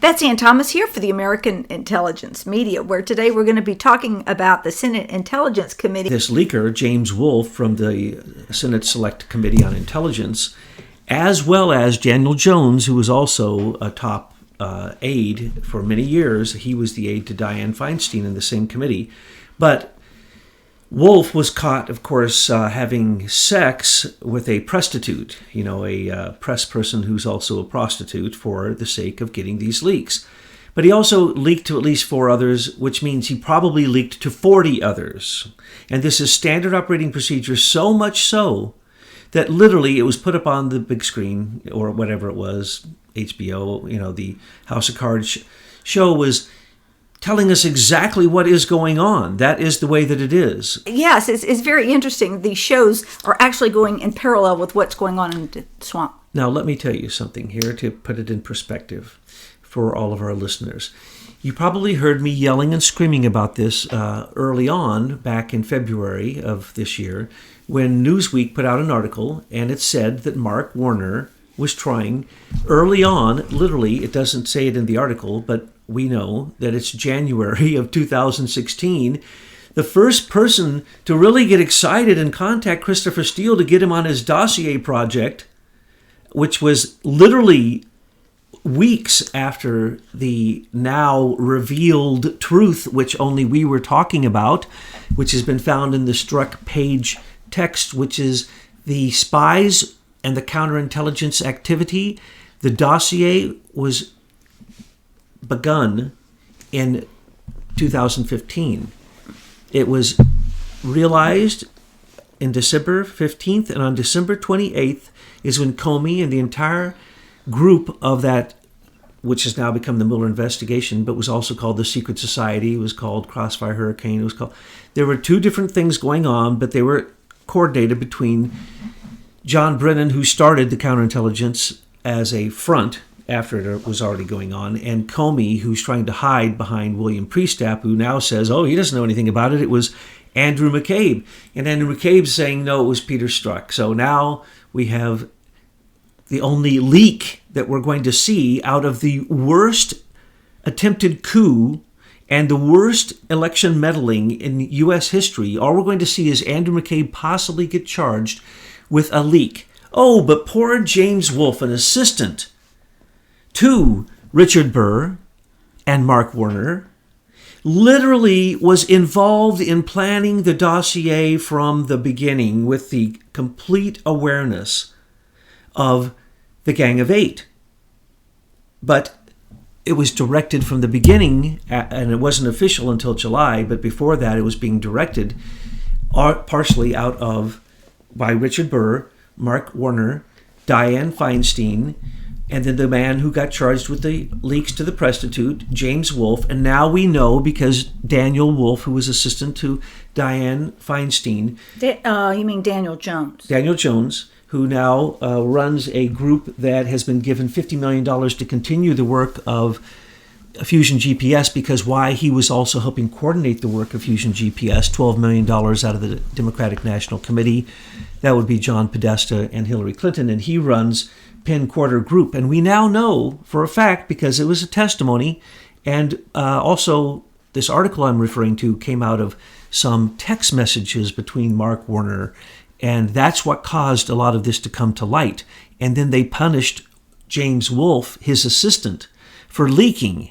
Betsy and Thomas here for the American Intelligence Media, where today we're going to be talking about the Senate Intelligence Committee. This leaker, James Wolfe, from the Senate Select Committee on Intelligence, as well as Daniel Jones, who was also a top aide for many years. He was the aide to Dianne Feinstein in the same committee. But Wolfe was caught, of course, having sex with a prostitute, a press person who's also a prostitute for the sake of getting these leaks. But he also leaked to at least 4 others, which means he probably leaked to 40 others. And this is standard operating procedure, so much so that literally it was put up on the big screen, or whatever it was, HBO, the House of Cards show was telling us exactly what is going on. That is the way that it is. Yes, it's very interesting. These shows are actually going in parallel with what's going on in the swamp. Now, let me tell you something here to put it in perspective for all of our listeners. You probably heard me yelling and screaming about this early on, back in February of this year, when Newsweek put out an article, and it said that Mark Warner was trying early on, literally, it doesn't say it in the article, but we know that it's January of 2016, the first person to really get excited and contact Christopher Steele to get him on his dossier project, which was literally weeks after the now revealed truth, which only we were talking about, which has been found in the struck page text, which is the spies and the counterintelligence activity. The dossier was begun in 2015. It was realized in December 15th, and on December 28th is when Comey and the entire group of that, which has now become the Mueller investigation, but was also called the Secret Society, it was called Crossfire Hurricane, there were 2 different things going on, but they were coordinated between John Brennan, who started the counterintelligence as a front after it was already going on, and Comey, who's trying to hide behind William Priestap, who now says, he doesn't know anything about it. It was Andrew McCabe. And Andrew McCabe's saying, no, it was Peter Strzok. So now we have the only leak that we're going to see out of the worst attempted coup and the worst election meddling in U.S. history. All we're going to see is Andrew McCabe possibly get charged with a leak. Oh, but poor James Wolfe, an assistant to Richard Burr and Mark Warner, literally was involved in planning the dossier from the beginning with the complete awareness of the Gang of 8. But it was directed from the beginning, and it wasn't official until July, but before that it was being directed partially by Richard Burr, Mark Warner, Dianne Feinstein, and then the man who got charged with the leaks to the prostitute, James Wolfe. And now we know, because Daniel Wolfe, who was assistant to Dianne Feinstein. You mean Daniel Jones? Daniel Jones, who now runs a group that has been given $50 million to continue the work of Fusion GPS, because why? He was also helping coordinate the work of Fusion GPS, $12 million out of the Democratic National Committee. That would be John Podesta and Hillary Clinton, and he runs Penn Quarter Group. And we now know for a fact, because it was a testimony, and also this article I'm referring to came out of some text messages between Mark Warner, and that's what caused a lot of this to come to light. And then they punished James Wolfe, his assistant, for leaking.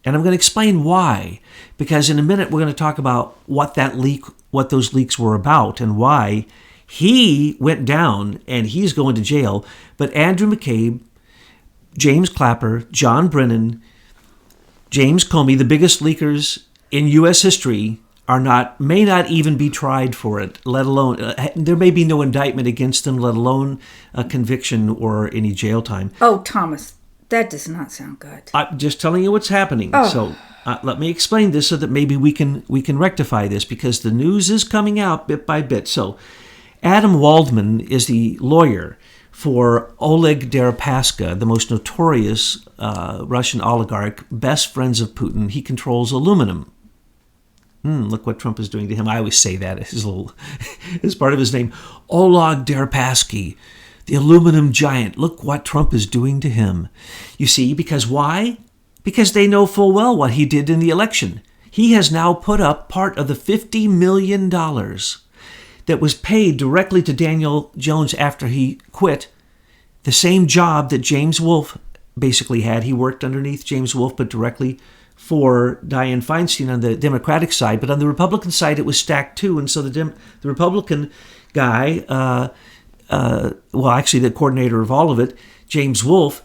And I'm going to explain why, because in a minute we're going to talk about what those leaks were about and why he went down and he's going to jail. But Andrew McCabe, James Clapper, John Brennan, James Comey, the biggest leakers in U.S. history, may not even be tried for it, let alone, there may be no indictment against them, let alone a conviction or any jail time. Oh, Thomas, that does not sound good. I'm just telling you what's happening. Oh. So let me explain this so that maybe we can rectify this, because the news is coming out bit by bit. So Adam Waldman is the lawyer for Oleg Deripaska, the most notorious Russian oligarch, best friends of Putin. He controls aluminum. Look what Trump is doing to him. I always say that as part of his name. Oleg Deripaska, the aluminum giant. Look what Trump is doing to him. You see, because why? because they know full well what he did in the election. He has now put up part of the $50 million that was paid directly to Daniel Jones after he quit, the same job that James Wolfe basically had. He worked underneath James Wolfe, but directly for Dianne Feinstein on the Democratic side. But on the Republican side, it was stacked too. And so the Republican guy, actually the coordinator of all of it, James Wolfe,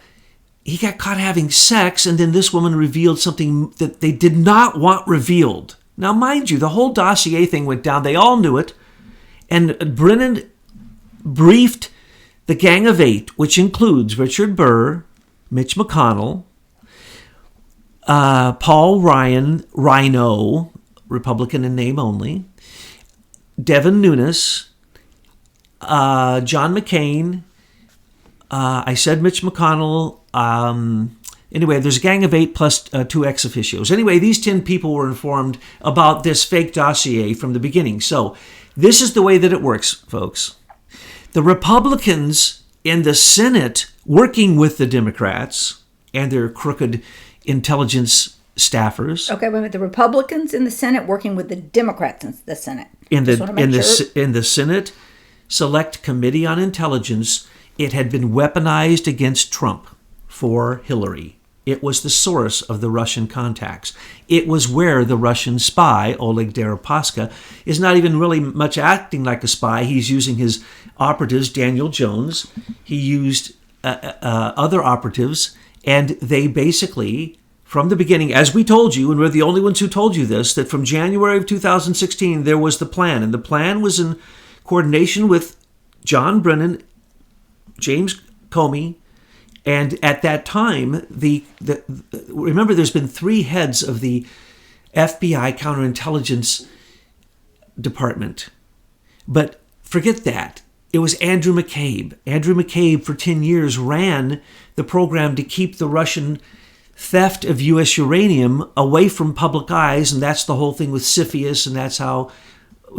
he got caught having sex, and then this woman revealed something that they did not want revealed. Now, mind you, the whole dossier thing went down. They all knew it. And Brennan briefed the Gang of Eight, which includes Richard Burr, Mitch McConnell, Paul Ryan, Rhino, Republican in name only, Devin Nunes, John McCain, I said Mitch McConnell. Anyway, there's a Gang of Eight plus 2 ex officios. Anyway, these 10 people were informed about this fake dossier from the beginning. So this is the way that it works, folks. The Republicans in the Senate, working with the Democrats and their crooked intelligence staffers. Okay, wait a minute. The Republicans in the Senate working with the Democrats in the Senate. In the Senate Select Committee on Intelligence, it had been weaponized against Trump for Hillary. It was the source of the Russian contacts. It was where the Russian spy, Oleg Deripaska, is not even really much acting like a spy. He's using his operatives, Daniel Jones. He used other operatives, and they basically, from the beginning, as we told you, and we're the only ones who told you this, that from January of 2016, there was the plan. And the plan was in coordination with John Brennan, James Comey, and at that time, remember, there's been 3 heads of the FBI counterintelligence department. But forget that. It was Andrew McCabe. Andrew McCabe, for 10 years, ran the program to keep the Russian theft of U.S. uranium away from public eyes, and that's the whole thing with CFIUS, and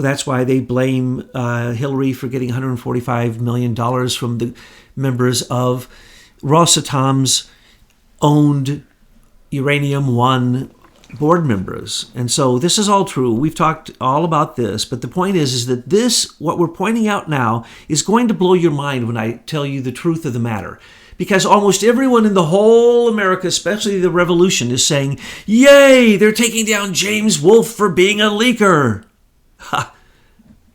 that's why they blame Hillary for getting $145 million from the members of Rosatom's owned Uranium One board members. And so this is all true. We've talked all about this, but the point is that this, what we're pointing out now, is going to blow your mind when I tell you the truth of the matter. Because almost everyone in the whole America, especially the revolution, is saying, yay, they're taking down James Wolfe for being a leaker. Ha!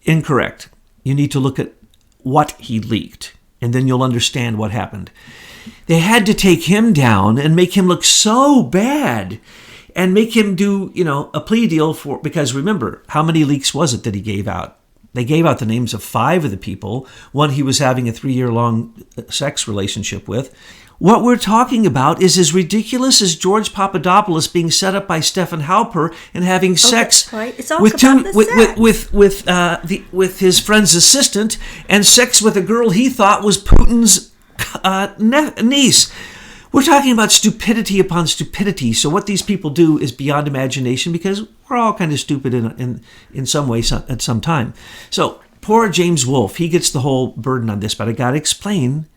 Incorrect. You need to look at what he leaked, and then you'll understand what happened. They had to take him down and make him look so bad and make him do, a plea deal because remember, how many leaks was it that he gave out? They gave out the names of 5 of the people, one he was having a 3-year-long sex relationship with. What we're talking about is as ridiculous as George Papadopoulos being set up by Stephen Halper and having sex with his friend's assistant, and sex with a girl he thought was Putin's niece. We're talking about stupidity upon stupidity. So what these people do is beyond imagination, because we're all kind of stupid in some way at some time. So poor James Wolfe, he gets the whole burden on this, but I got to explain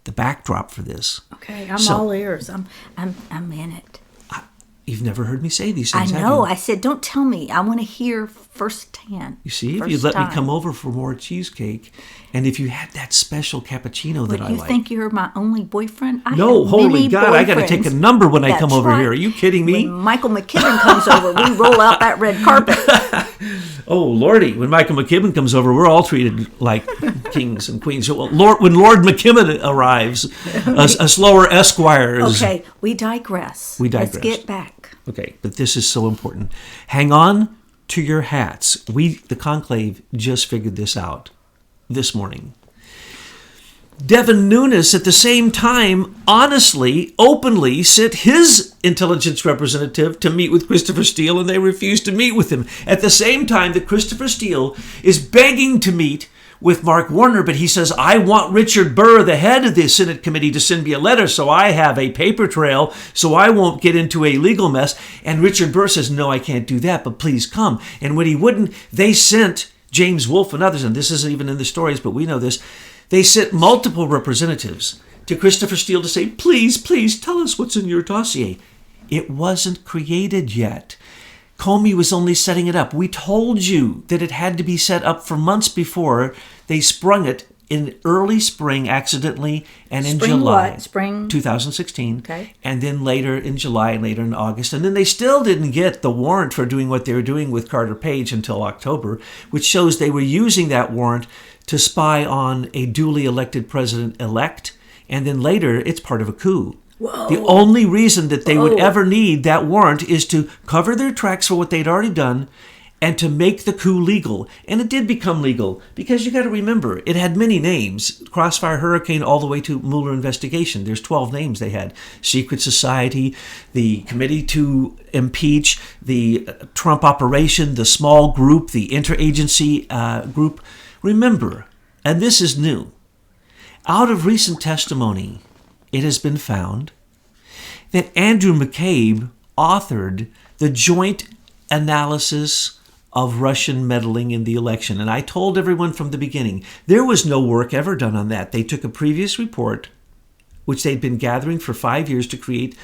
the backdrop for this. Okay, I'm all ears. I'm in it. You've never heard me say these things, I know. I said, don't tell me. I want to hear firsthand. You see, if you'd let me come over for more cheesecake, and if you had that special cappuccino that I like. You think you're my only boyfriend? No, holy God, I got to take a number when I come over here. Are you kidding me? When Michael McKibben comes over, we roll out that red carpet. Oh, Lordy, when Michael McKibben comes over, we're all treated like kings and queens. So, when Lord McKibben arrives, us lower esquires. Okay, we digress. Let's get back. Okay, but this is so important. Hang on to your hats. The conclave, just figured this out this morning. Devin Nunes, at the same time, honestly, openly sent his intelligence representative to meet with Christopher Steele, and they refused to meet with him. At the same time that Christopher Steele is begging to meet with Mark Warner, but he says, I want Richard Burr, the head of the Senate committee, to send me a letter so I have a paper trail so I won't get into a legal mess. And Richard Burr says, no, I can't do that, but please come. And when he wouldn't, they sent James Wolfe and others, and this isn't even in the stories, but we know this, they sent multiple representatives to Christopher Steele to say, please, please tell us what's in your dossier. It wasn't created yet. Comey was only setting it up. We told you that it had to be set up for months before. They sprung it in early spring accidentally and in July. What? Spring 2016. Okay. And then later in July and later in August. And then they still didn't get the warrant for doing what they were doing with Carter Page until October, which shows they were using that warrant to spy on a duly elected president-elect. And then later, it's part of a coup. Whoa. The only reason that they would ever need that warrant is to cover their tracks for what they'd already done and to make the coup legal. And it did become legal because you got to remember, it had many names. Crossfire Hurricane all the way to Mueller investigation. There's 12 names they had. Secret Society, the Committee to Impeach, the Trump Operation, the small group, the interagency group. Remember, and this is new, out of recent testimony, it has been found that Andrew McCabe authored the joint analysis of Russian meddling in the election. And I told everyone from the beginning, there was no work ever done on that. They took a previous report, which they'd been gathering for 5 years to create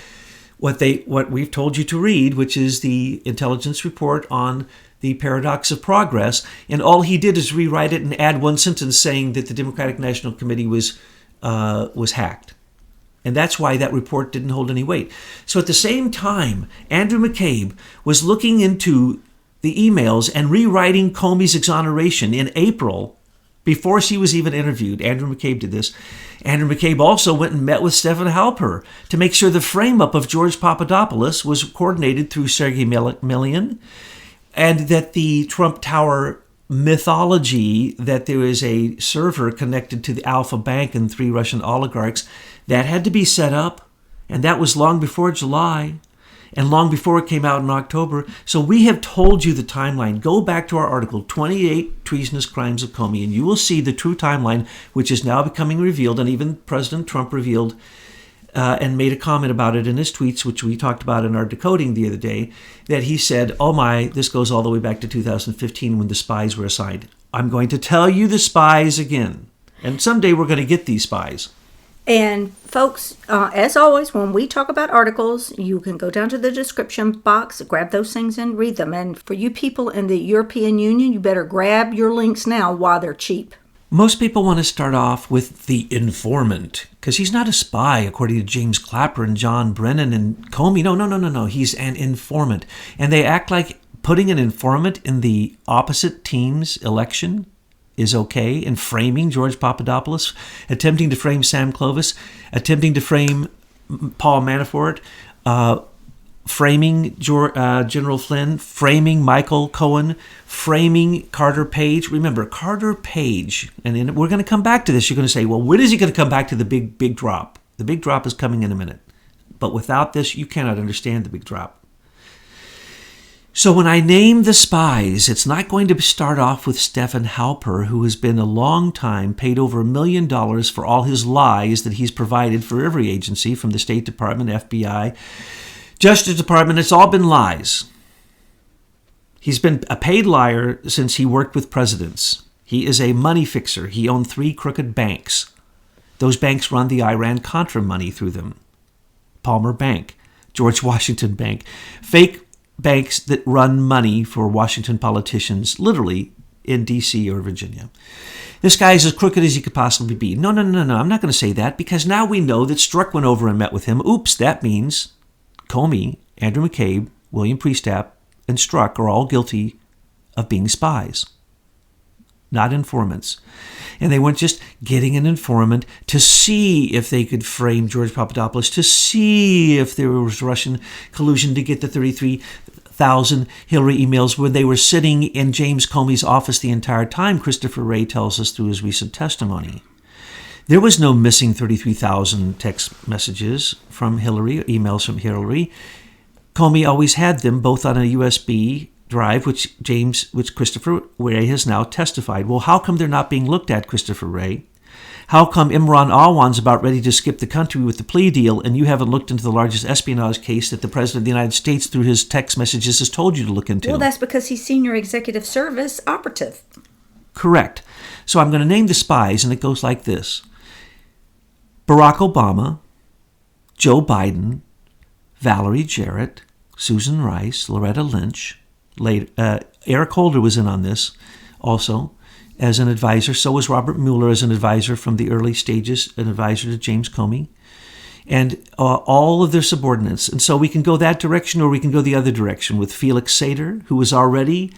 what we've told you to read, which is the intelligence report on the paradox of progress. And all he did is rewrite it and add one sentence saying that the Democratic National Committee was hacked. And that's why that report didn't hold any weight. So at the same time, Andrew McCabe was looking into the emails and rewriting Comey's exoneration in April before she was even interviewed. Andrew McCabe did this. Andrew McCabe also went and met with Stephen Halper to make sure the frame-up of George Papadopoulos was coordinated through Sergei Milian, and that the Trump Tower mythology that there is a server connected to the Alpha Bank and 3 Russian oligarchs, that had to be set up, and that was long before July and long before it came out in October. So we have told you the timeline. Go back to our article, 28 Treasonous Crimes of Comey, and you will see the true timeline, which is now becoming revealed, and even President Trump revealed and made a comment about it in his tweets, which we talked about in our decoding the other day, that he said, oh my, this goes all the way back to 2015 when the spies were assigned. I'm going to tell you the spies again. And someday we're going to get these spies. And folks, as always, when we talk about articles, you can go down to the description box, grab those things and read them. And for you people in the European Union, you better grab your links now while they're cheap. Most people want to start off with the informant, because he's not a spy, according to James Clapper and John Brennan and Comey. No. He's an informant. And they act like putting an informant in the opposite team's election is okay, and framing George Papadopoulos, attempting to frame Sam Clovis, attempting to frame Paul Manafort, framing General Flynn, framing Michael Cohen, framing Carter Page. Remember, Carter Page, and we're going to come back to this. You're going to say, well, when is he going to come back to the big drop? The big drop is coming in a minute. But without this, you cannot understand the big drop. So when I name the spies, it's not going to start off with Stephen Halper, who has been a long time paid over $1 million for all his lies that he's provided for every agency, from the State Department, FBI, Justice Department. It's all been lies. He's been a paid liar since he worked with presidents. He is a money fixer. He owned 3 crooked banks. Those banks run the Iran-Contra money through them. Palmer Bank, George Washington Bank, fake banks that run money for Washington politicians, literally in D.C. or Virginia. This guy is as crooked as he could possibly be. No. I'm not going to say that, because now we know that Strzok went over and met with him. Oops, that means Comey, Andrew McCabe, William Priestap, and Strzok are all guilty of being spies, not informants. And they weren't just getting an informant to see if they could frame George Papadopoulos, to see if there was Russian collusion to get the 33,000 Hillary emails, where they were sitting in James Comey's office the entire time, Christopher Wray tells us through his recent testimony. There was no missing 33,000 text messages from Hillary, emails from Hillary. Comey always had them, both on a USB drive, which Christopher Wray has now testified. Well, how come they're not being looked at, Christopher Wray? How come Imran Awan's about ready to skip the country with the plea deal, and you haven't looked into the largest espionage case that the President of the United States, through his text messages, has told you to look into? Well, that's because he's Senior Executive Service operative. Correct. So I'm going to name the spies, and it goes like this. Barack Obama, Joe Biden, Valerie Jarrett, Susan Rice, Loretta Lynch. Eric Holder was in on this also as an advisor. So was Robert Mueller as an advisor from the early stages, an advisor to James Comey. And all of their subordinates. And so we can go that direction, or we can go the other direction with Felix Sater, who was already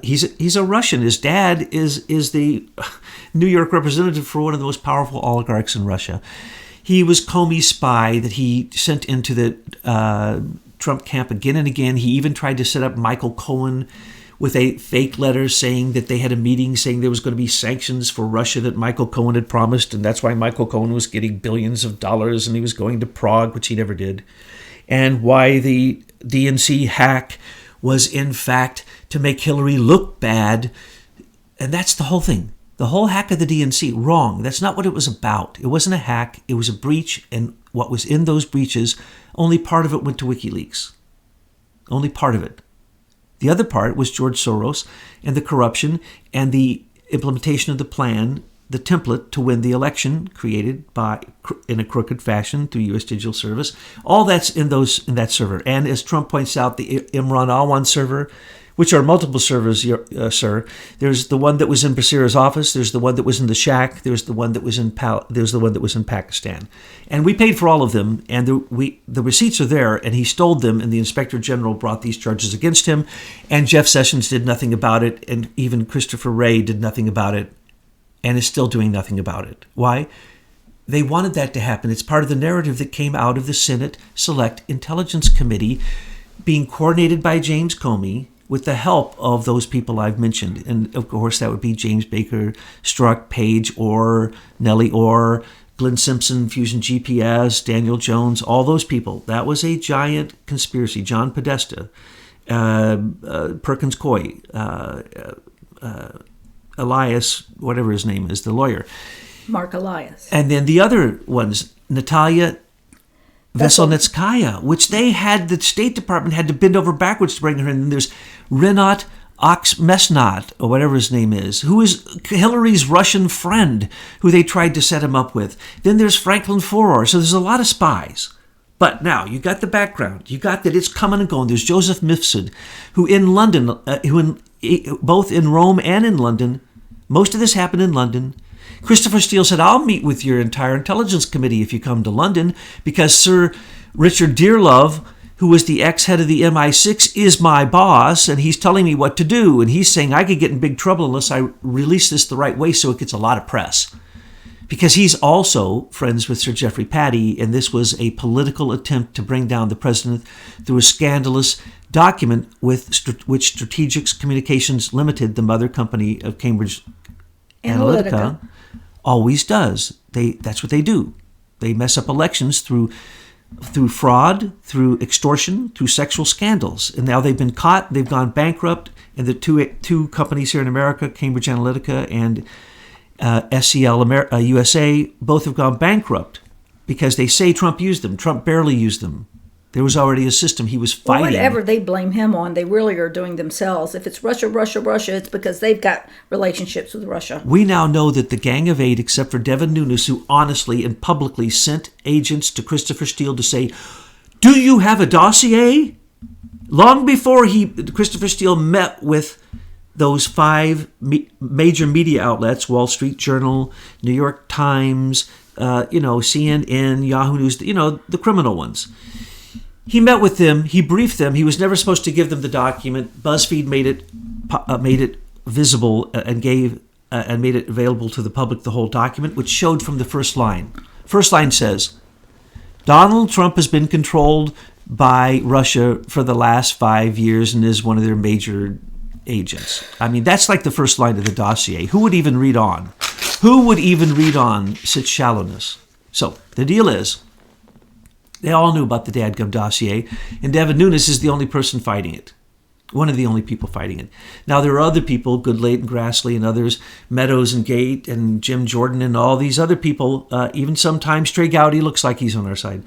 he's a Russian. His dad is the New York representative for one of the most powerful oligarchs in Russia. He was Comey's spy that he sent into the Trump camp again and again. He even tried to set up Michael Cohen with a fake letter saying that they had a meeting saying there was going to be sanctions for Russia that Michael Cohen had promised, and that's why Michael Cohen was getting billions of dollars and he was going to Prague, which he never did, and why the DNC hack was in fact to make Hillary look bad. And that's the whole thing. The whole hack of the DNC, wrong. That's not what it was about. It wasn't a hack. It was a breach, and what was in those breaches, only part of it went to WikiLeaks. Only part of it. The other part was George Soros and the corruption and the implementation of the plan, the template to win the election created in a crooked fashion through U.S. Digital Service. All that's in that server. And as Trump points out, the Imran Awan server, which are multiple servers, sir. There's the one that was in Basira's office. There's the one that was in the shack. There's the one that was in Pakistan. And we paid for all of them, and the receipts are there. And he stole them, and the Inspector General brought these charges against him. And Jeff Sessions did nothing about it, and even Christopher Wray did nothing about it, and is still doing nothing about it. Why? They wanted that to happen. It's part of the narrative that came out of the Senate Select Intelligence Committee, being coordinated by James Comey, with the help of those people I've mentioned. And of course, that would be James Baker, Strzok, Page Orr, Nellie Orr, Glenn Simpson, Fusion GPS, Daniel Jones, all those people. That was a giant conspiracy. John Podesta, Perkins Coie, Elias, whatever his name is, the lawyer. Mark Elias. And then the other ones, Natalia Veselnitskaya, which the State Department had to bend over backwards to bring her in. And there's Renat Oksmesnat, or whatever his name is, who is Hillary's Russian friend, who they tried to set him up with. Then there's Franklin Forer. So there's a lot of spies. But now, you got the background. You got that it's coming and going. There's Joseph Mifsud, who in London, both in Rome and in London, most of this happened in London. Christopher Steele said, I'll meet with your entire intelligence committee if you come to London, because Sir Richard Dearlove, who was the ex-head of the MI6, is my boss, and he's telling me what to do. And he's saying I could get in big trouble unless I release this the right way so it gets a lot of press. Because he's also friends with Sir Geoffrey Patty, and this was a political attempt to bring down the president through a scandalous document which Strategics Communications Limited, the mother company of Cambridge Analytica, always does. That's what they do. They mess up elections through fraud, through extortion, through sexual scandals. And now they've been caught. They've gone bankrupt. And the two companies here in America, Cambridge Analytica and SCL USA, both have gone bankrupt because they say Trump used them. Trump barely used them. There was already a system he was fighting. Well, whatever they blame him on, they really are doing themselves. If it's Russia, it's because they've got relationships with Russia. We now know that the Gang of Eight, except for Devin Nunes, who honestly and publicly sent agents to Christopher Steele to say, do you have a dossier? Long before Christopher Steele met with those 5 major media outlets, Wall Street Journal, New York Times, CNN, Yahoo News, the criminal ones. He met with them. He briefed them. He was never supposed to give them the document. BuzzFeed made it visible and made it available to the public, the whole document, which showed from the first line. First line says, Donald Trump has been controlled by Russia for the last 5 years and is one of their major agents. I mean, that's like the first line of the dossier. Who would even read on? Who would even read on such shallowness? So the deal is, they all knew about the dadgum dossier, and Devin Nunes is the only person fighting it. One of the only people fighting it. Now, there are other people, Goodlate and Grassley and others, Meadows and Gate and Jim Jordan and all these other people, even sometimes Trey Gowdy looks like he's on our side.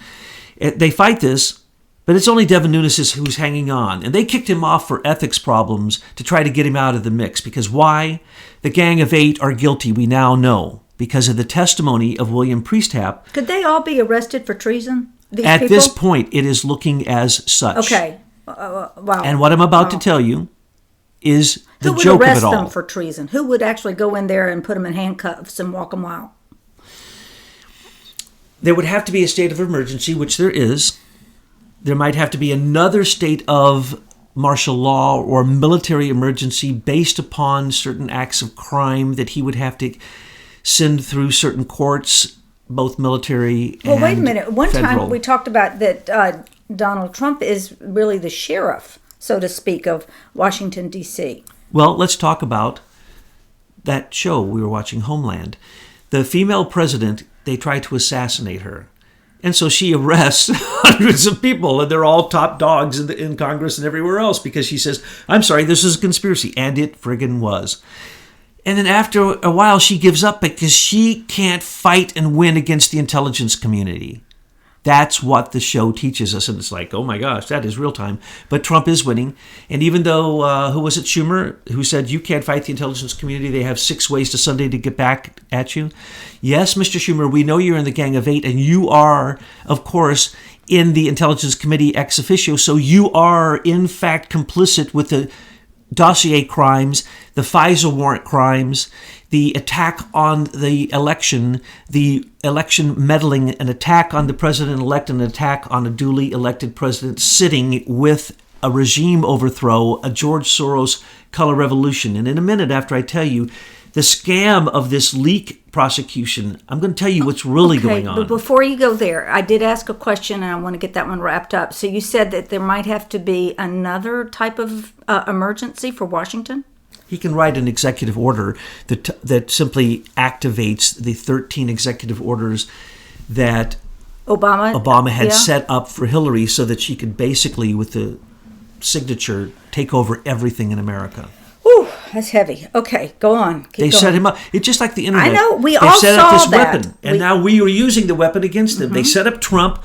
They fight this, but it's only Devin Nunes who's hanging on. And they kicked him off for ethics problems to try to get him out of the mix. Because why? The Gang of Eight are guilty, we now know, because of the testimony of William Priesthap. Could they all be arrested for treason? these At people? this point, it is looking as such. Okay. Wow. And what I'm about to tell you is the Who would joke of arrest it all. them for treason? Who would actually go in there and put them in handcuffs and walk them out? There would have to be a state of emergency, which there is. There might have to be another state of martial law or military emergency based upon certain acts of crime that he would have to send through certain courts, both military and Well, wait a minute. One federal. time we talked about that Donald Trump is really the sheriff, so to speak, of Washington, D.C. Well, let's talk about that show we were watching, Homeland. The female president, they tried to assassinate her. And so she arrests hundreds of people, and they're all top dogs in Congress and everywhere else because she says, I'm sorry, this is a conspiracy. And it friggin' was. And then after a while, she gives up because she can't fight and win against the intelligence community. That's what the show teaches us. And it's like, oh my gosh, that is real time. But Trump is winning. And even though, who was it, Schumer, who said you can't fight the intelligence community, they have 6 ways to Sunday to get back at you. Yes, Mr. Schumer, we know you're in the Gang of 8, and you are, of course, in the Intelligence Committee ex officio. So you are, in fact, complicit with the dossier crimes, the FISA warrant crimes, the attack on the election meddling, an attack on the president-elect, an attack on a duly elected president sitting with a regime overthrow, a George Soros color revolution. And in a minute, after I tell you the scam of this leak prosecution, I'm going to tell you what's really going on. But before you go there, I did ask a question, and I want to get that one wrapped up. So you said that there might have to be another type of emergency for Washington? He can write an executive order that simply activates the 13 executive orders that Obama had set up for Hillary so that she could basically, with the signature, take over everything in America. Whew, that's heavy. Okay, go on. Keep They going. set him up. It's just like the internet. I know. We They've all set up saw this that. weapon, and now we are using the weapon against them. They set up Trump.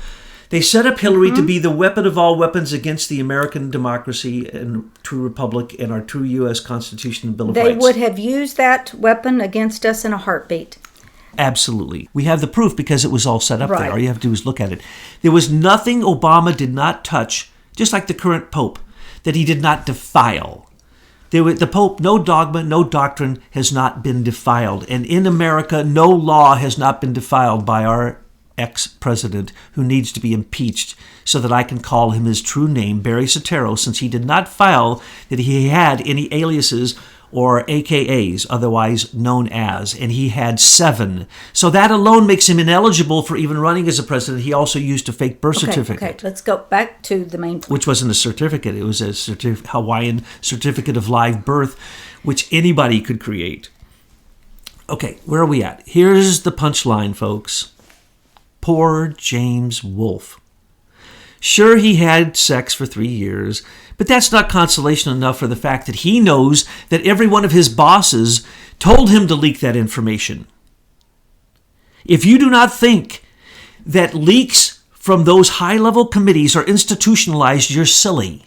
They set up Hillary to be the weapon of all weapons against the American democracy and true republic and our true U.S. Constitution and Bill of They Rights. would have used that weapon against us in a heartbeat. Absolutely. We have the proof because it was all set up Right. there. All you have to do is look at it. There was nothing Obama did not touch, just like the current Pope, that he did not defile. The Pope, no dogma, no doctrine has not been defiled. And in America, no law has not been defiled by our ex-president who needs to be impeached so that I can call him his true name, Barry Soetoro, since he did not file that he had any aliases or AKAs, otherwise known as, and he had 7. So that alone makes him ineligible for even running as a president. He also used a fake birth certificate. Okay, let's go back to the main point. Which wasn't a certificate. It was a Hawaiian certificate of live birth, which anybody could create. Okay, where are we at? Here's the punchline, folks. Poor James Wolfe. Sure, he had sex for 3 years, but that's not consolation enough for the fact that he knows that every one of his bosses told him to leak that information. If you do not think that leaks from those high-level committees are institutionalized, you're silly.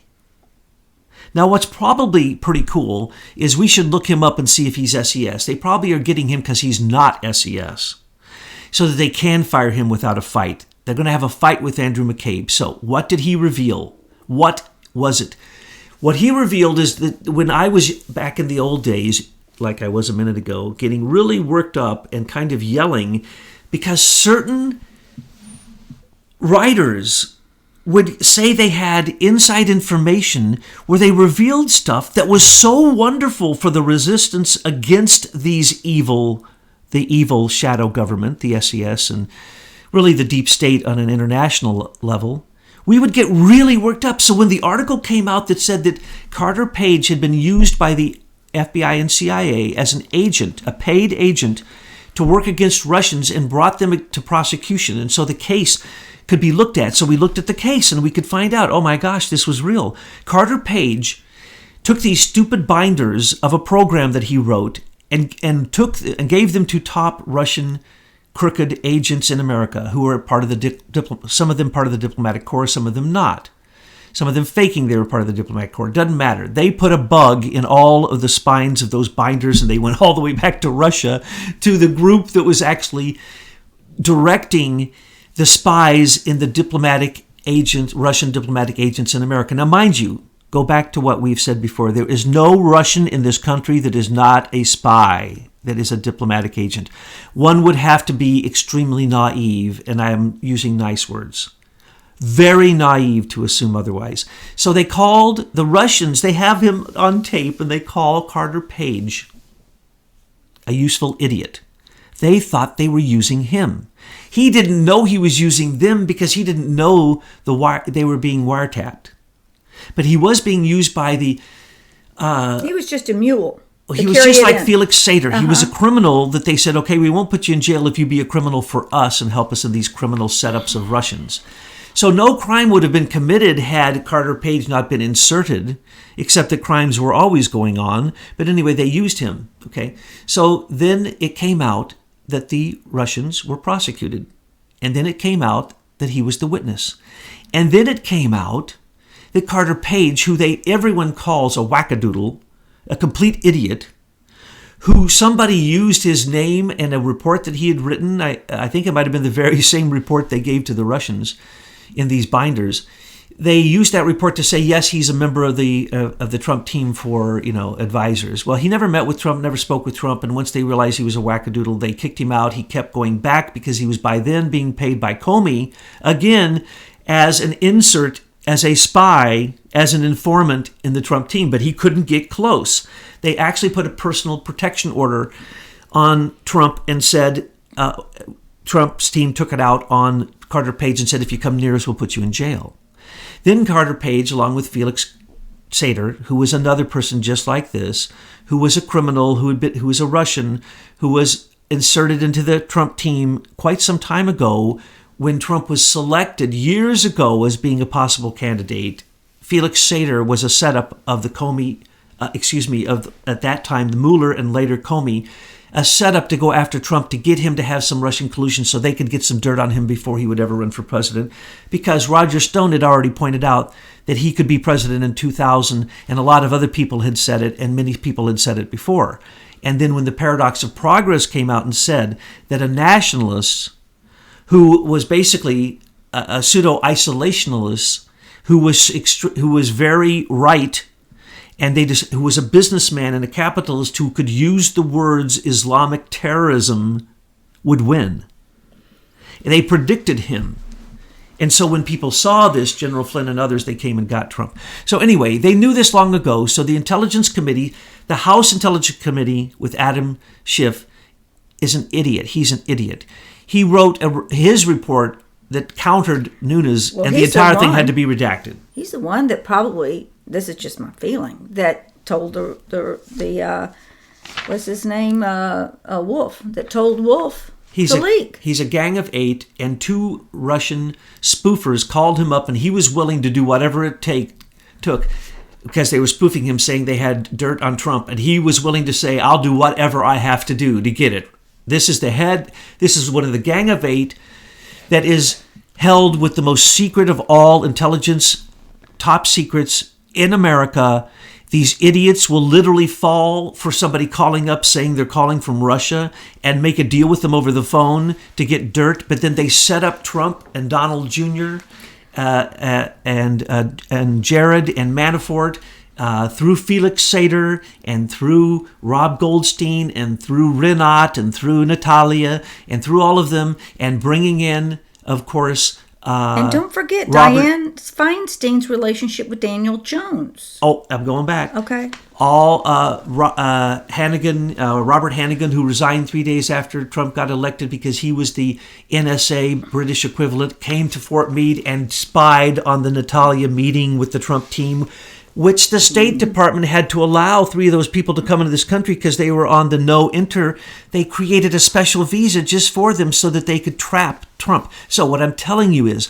Now, what's probably pretty cool is we should look him up and see if he's SES. They probably are getting him because he's not SES, so that they can fire him without a fight. They're going to have a fight with Andrew McCabe. So what did he reveal? What was it? What he revealed is that when I was back in the old days, like I was a minute ago, getting really worked up and kind of yelling because certain writers would say they had inside information where they revealed stuff that was so wonderful for the resistance against the evil shadow government, the SES, and really the deep state on an international level. We would get really worked up. So when the article came out that said that Carter Page had been used by the FBI and CIA as an agent, a paid agent, to work against Russians and brought them to prosecution, and so the case could be looked at. So we looked at the case and we could find out, oh my gosh, this was real. Carter Page took these stupid binders of a program that he wrote and gave them to top Russian crooked agents in America who were part of the some of them part of the diplomatic corps, some of them not. Some of them faking they were part of the diplomatic corps. Doesn't matter. They put a bug in all of the spines of those binders, and they went all the way back to Russia, to the group that was actually directing the spies in the Russian diplomatic agents in America. Now, mind you, go back to what we've said before. There is no Russian in this country that is not a spy, that is a diplomatic agent. One would have to be extremely naive, and I am using nice words. Very naive to assume otherwise. So they called the Russians, they have him on tape, and they call Carter Page a useful idiot. They thought they were using him. He didn't know he was using them because he didn't know they were being wiretapped. But he was being used by the... he was just a mule. He was just like Felix Sater. He was a criminal that they said, okay, we won't put you in jail if you be a criminal for us and help us in these criminal setups of Russians. So no crime would have been committed had Carter Page not been inserted, except that crimes were always going on. But anyway, they used him. Okay, so then it came out that the Russians were prosecuted. And then it came out that he was the witness. And then it came out that Carter Page, who everyone calls a wackadoodle, a complete idiot, who somebody used his name in a report that he had written. I think it might have been the very same report they gave to the Russians in these binders. They used that report to say, yes, he's a member of the Trump team for, advisors. Well, he never met with Trump, never spoke with Trump, and once they realized he was a wackadoodle, they kicked him out. He kept going back because he was by then being paid by Comey, again, as an insert, as a spy, as an informant in the Trump team, but he couldn't get close. They actually put a personal protection order on Trump and said, Trump's team took it out on Carter Page and said, if you come near us, we'll put you in jail. Then Carter Page, along with Felix Sater, who was another person just like this, who was a criminal, who was a Russian, who was inserted into the Trump team quite some time ago when Trump was selected years ago as being a possible candidate. Felix Sater was a setup of the Comey, at that time, the Mueller and later Comey, a setup to go after Trump to get him to have some Russian collusion so they could get some dirt on him before he would ever run for president. Because Roger Stone had already pointed out that he could be president in 2000, and a lot of other people had said it, and many people had said it before. And then when the Paradox of Progress came out and said that a nationalist who was basically a pseudo-isolationalist, who was very right, and who was a businessman and a capitalist who could use the words Islamic terrorism, would win. And they predicted him. And so when people saw this, General Flynn and others, they came and got Trump. So anyway, they knew this long ago. So the Intelligence Committee, the House Intelligence Committee with Adam Schiff, is an idiot. He's an idiot. He wrote his report that countered Nunes, and the entire thing had to be redacted. He's the one that probably, this is just my feeling, that told the what's his name, Wolf, that told Wolf to leak. He's a gang of 8, and 2 Russian spoofers called him up, and he was willing to do whatever it took, because they were spoofing him, saying they had dirt on Trump, and he was willing to say, I'll do whatever I have to do to get it. This is the head. This is one of the gang of 8 that is held with the most secret of all intelligence, top secrets in America. These idiots will literally fall for somebody calling up saying they're calling from Russia and make a deal with them over the phone to get dirt. But then they set up Trump and Donald Jr. and Jared and Manafort through Felix Sater and through Rob Goldstein and through Renat and through Natalia and through all of them, and bringing in, of course, and don't forget Dianne Feinstein's relationship with Daniel Jones. Oh, I'm going back. Okay. All Hannigan, Robert Hannigan, who resigned 3 days after Trump got elected because he was the NSA British equivalent, came to Fort Meade and spied on the Natalia meeting with the Trump team, which the State Department had to allow 3 of those people to come into this country because they were on the no enter. They created a special visa just for them so that they could trap Trump. So what I'm telling you is,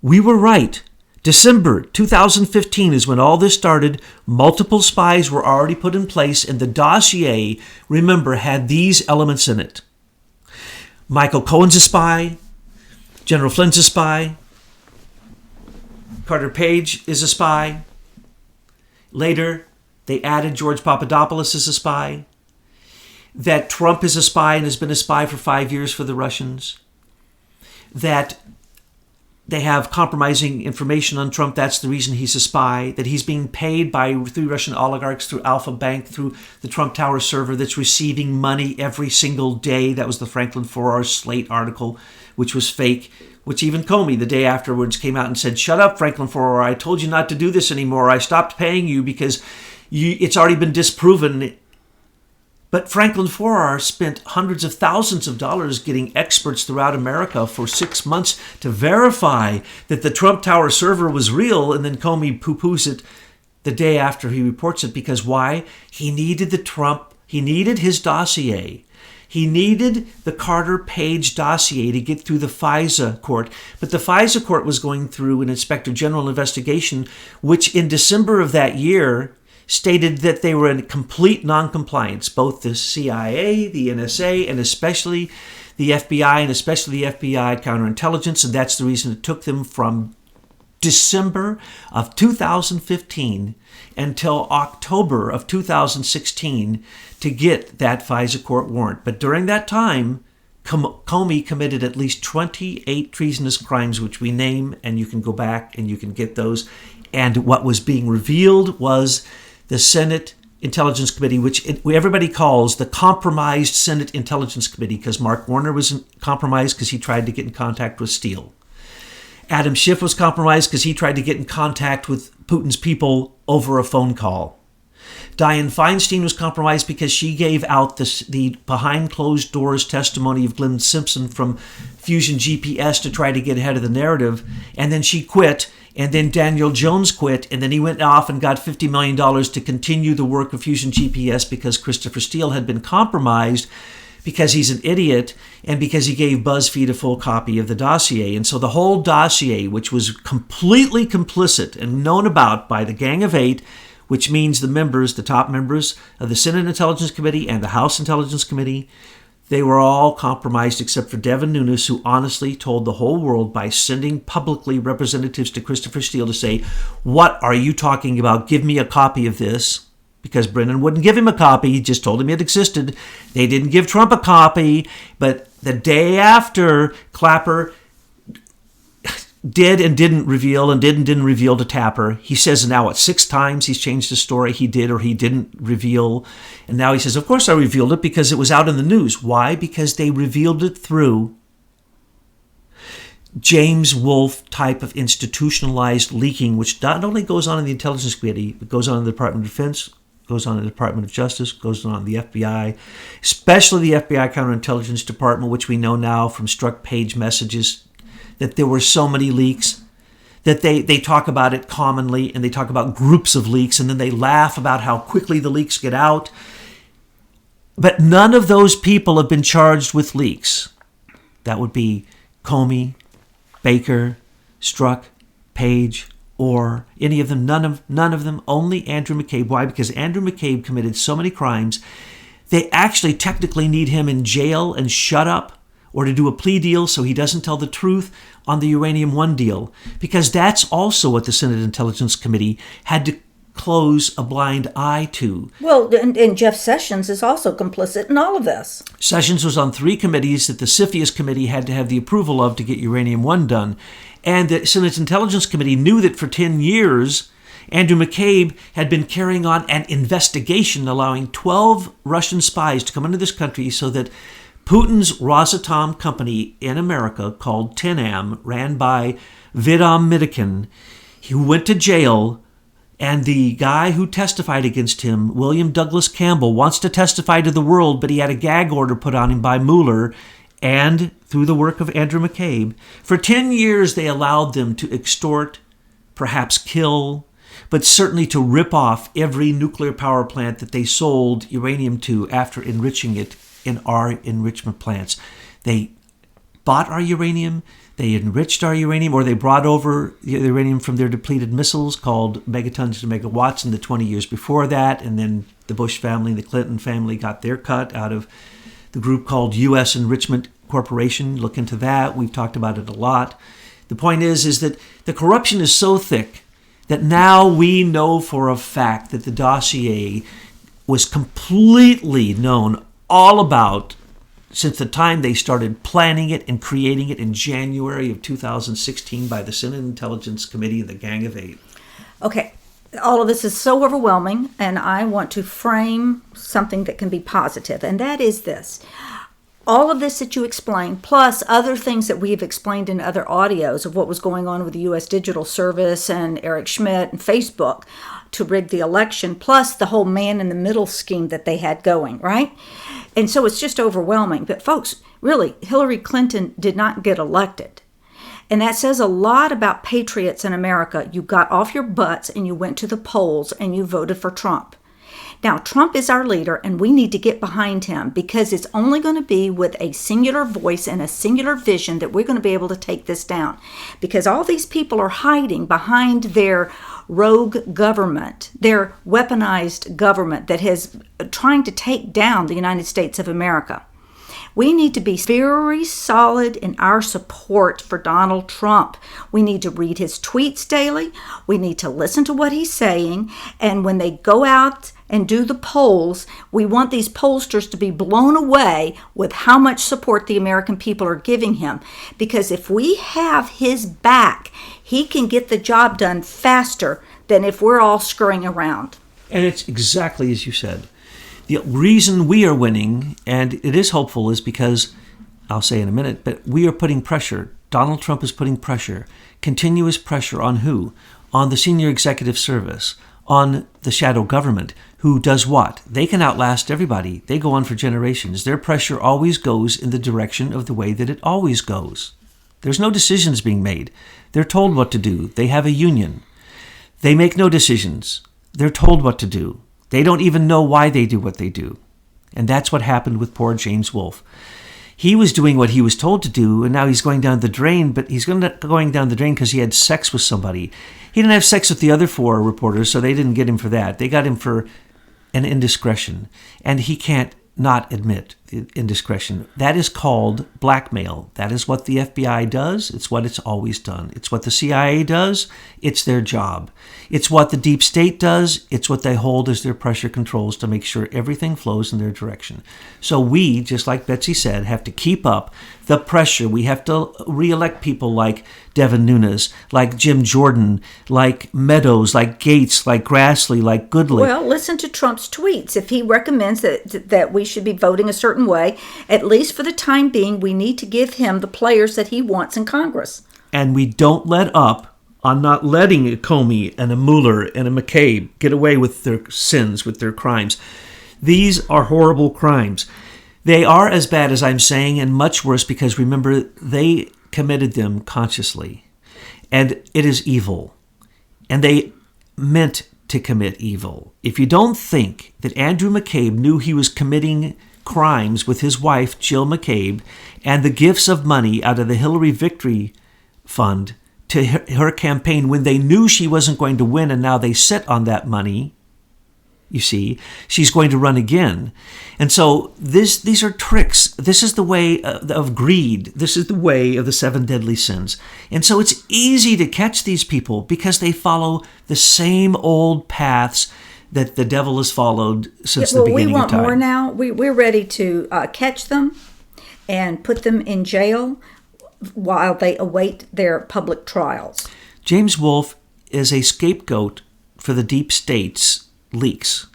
we were right. December 2015 is when all this started. Multiple spies were already put in place, and the dossier, remember, had these elements in it. Michael Cohen's a spy. General Flynn's a spy. Carter Page is a spy. Later, they added George Papadopoulos as a spy. That Trump is a spy and has been a spy for 5 years for the Russians. that they have compromising information on Trump. That's the reason he's a spy, that he's being paid by three Russian oligarchs through Alpha Bank, through the Trump Tower server, that's receiving money every single day. That was the Franklin 4-hour Slate article, which was fake, which even Comey, the day afterwards, came out and said, "Shut up, Franklin 4-hour. I told you not to do this anymore. I stopped paying you because it's already been disproven." But Franklin 4R spent hundreds of thousands of dollars getting experts throughout America for 6 months to verify that the Trump Tower server was real, and then Comey poo-poos it the day after he reports it. Because why? He needed his dossier. He needed the Carter Page dossier to get through the FISA court. But the FISA court was going through an Inspector General investigation, which in December of that year stated that they were in complete noncompliance, both the CIA, the NSA, and especially the FBI, and especially the FBI counterintelligence. And that's the reason it took them from December of 2015 until October of 2016 to get that FISA court warrant. But during that time, Comey committed at least 28 treasonous crimes, which we name, and you can go back and you can get those. And what was being revealed was the Senate Intelligence Committee, which everybody calls the compromised Senate Intelligence Committee, because Mark Warner was compromised because he tried to get in contact with Steele. Adam Schiff was compromised because he tried to get in contact with Putin's people over a phone call. Dianne Feinstein was compromised because she gave out the behind closed doors testimony of Glenn Simpson from Fusion GPS to try to get ahead of the narrative, and then she quit. And then Daniel Jones quit, and then he went off and got $50 million to continue the work of Fusion GPS because Christopher Steele had been compromised because he's an idiot and because he gave BuzzFeed a full copy of the dossier. And so the whole dossier, which was completely complicit and known about by the Gang of Eight, which means the top members of the Senate Intelligence Committee and the House Intelligence Committee, they were all compromised except for Devin Nunes, who honestly told the whole world by sending publicly representatives to Christopher Steele to say, "What are you talking about? Give me a copy of this." Because Brennan wouldn't give him a copy. He just told him it existed. They didn't give Trump a copy. But the day after, Clapper did and didn't reveal and didn't reveal to Tapper. He says now 6 times he's changed the story. He did or he didn't reveal. And now he says, of course I revealed it because it was out in the news. Why? Because they revealed it through James Wolfe type of institutionalized leaking, which not only goes on in the Intelligence Committee, but goes on in the Department of Defense, goes on in the Department of Justice, goes on in the FBI, especially the FBI Counterintelligence Department, which we know now from struck page messages that there were so many leaks, that they talk about it commonly, and they talk about groups of leaks, and then they laugh about how quickly the leaks get out. But none of those people have been charged with leaks. That would be Comey, Baker, Strzok, Page, or any of them. None of them. Only Andrew McCabe. Why? Because Andrew McCabe committed so many crimes, they actually technically need him in jail and shut up, or to do a plea deal so he doesn't tell the truth on the Uranium One deal. Because that's also what the Senate Intelligence Committee had to close a blind eye to. Well, and Jeff Sessions is also complicit in all of this. Sessions was on 3 committees that the CFIUS committee had to have the approval of to get Uranium One done. And the Senate Intelligence Committee knew that for 10 years, Andrew McCabe had been carrying on an investigation allowing 12 Russian spies to come into this country so that Putin's Rosatom company in America called Tenam, ran by Vidam Midikin, he went to jail, and the guy who testified against him, William Douglas Campbell, wants to testify to the world, but he had a gag order put on him by Mueller, and through the work of Andrew McCabe. For 10 years, they allowed them to extort, perhaps kill, but certainly to rip off every nuclear power plant that they sold uranium to after enriching it in our enrichment plants. They bought our uranium, they enriched our uranium, or they brought over the uranium from their depleted missiles called megatons to megawatts in the 20 years before that, and then the Bush family, the Clinton family got their cut out of the group called U.S. Enrichment Corporation. Look into that. We've talked about it a lot. The point is that the corruption is so thick that now we know for a fact that the dossier was completely known all about since the time they started planning it and creating it in January of 2016 by the Senate Intelligence Committee and the Gang of Eight. Okay, all of this is so overwhelming, and I want to frame something that can be positive, and that is this. All of this that you explained, plus other things that we've explained in other audios of what was going on with the U.S. Digital Service and Eric Schmidt and Facebook to rig the election, plus the whole man-in-the-middle scheme that they had going, right? And so it's just overwhelming. But folks, really, Hillary Clinton did not get elected. And that says a lot about patriots in America. You got off your butts and you went to the polls and you voted for Trump. Now, Trump is our leader, and we need to get behind him because it's only going to be with a singular voice and a singular vision that we're going to be able to take this down. Because all these people are hiding behind their rogue government, their weaponized government that is trying to take down the United States of America. We need to be very solid in our support for Donald Trump. We need to read his tweets daily. We need to listen to what he's saying. And when they go out and do the polls, we want these pollsters to be blown away with how much support the American people are giving him. Because if we have his back, he can get the job done faster than if we're all scurrying around. And it's exactly as you said. The reason we are winning, and it is hopeful, is because, I'll say in a minute, but we are putting pressure. Donald Trump is putting pressure, continuous pressure on who? On the senior executive service, on the shadow government, who does what? They can outlast everybody. They go on for generations. Their pressure always goes in the direction of the way that it always goes. There's no decisions being made. They're told what to do. They have a union. They make no decisions. They're told what to do. They don't even know why they do what they do. And that's what happened with poor James Wolfe. He was doing what he was told to do, and now he's going down the drain, but he's going down the drain because he had sex with somebody. He didn't have sex with the other 4 reporters, so they didn't get him for that. They got him for an indiscretion, and he can't not admit indiscretion. That is called blackmail. That is what the FBI does. It's what it's always done. It's what the CIA does. It's their job. It's what the deep state does. It's what they hold as their pressure controls to make sure everything flows in their direction. So we, just like Betsy said, have to keep up the pressure. We have to reelect people like Devin Nunes, like Jim Jordan, like Meadows, like Gates, like Grassley, like Goodley. Well, listen to Trump's tweets. If he recommends that we should be voting a certain way, at least for the time being, we need to give him the players that he wants in Congress. And we don't let up on not letting a Comey and a Mueller and a McCabe get away with their sins, with their crimes. These are horrible crimes. They are as bad as I'm saying, and much worse because, remember, they committed them consciously. And it is evil. And they meant to commit evil. If you don't think that Andrew McCabe knew he was committing crimes with his wife, Jill McCabe, and the gifts of money out of the Hillary Victory Fund to her campaign when they knew she wasn't going to win, and now they sit on that money, you see, she's going to run again. And so these are tricks. This is the way of greed. This is the way of the 7 deadly sins. And so it's easy to catch these people because they follow the same old paths that the devil has followed since the beginning of time. We want more now. We're ready to catch them and put them in jail while they await their public trials. James Wolfe is a scapegoat for the deep state's leaks.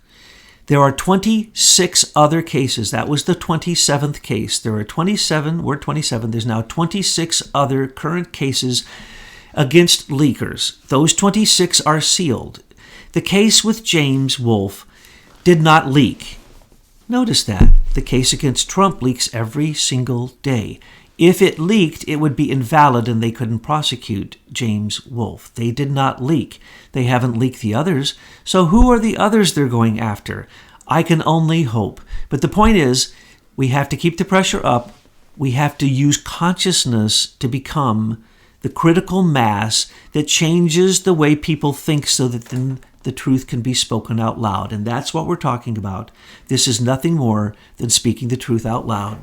There are 26 other cases. That was the 27th case. There are 27. We're 27. There's now 26 other current cases against leakers. Those 26 are sealed. The case with James Wolfe did not leak. Notice that. The case against Trump leaks every single day. If it leaked, it would be invalid and they couldn't prosecute James Wolfe. They did not leak. They haven't leaked the others. So who are the others they're going after? I can only hope. But the point is, we have to keep the pressure up. We have to use consciousness to become the critical mass that changes the way people think so that then the truth can be spoken out loud. And that's what we're talking about. This is nothing more than speaking the truth out loud.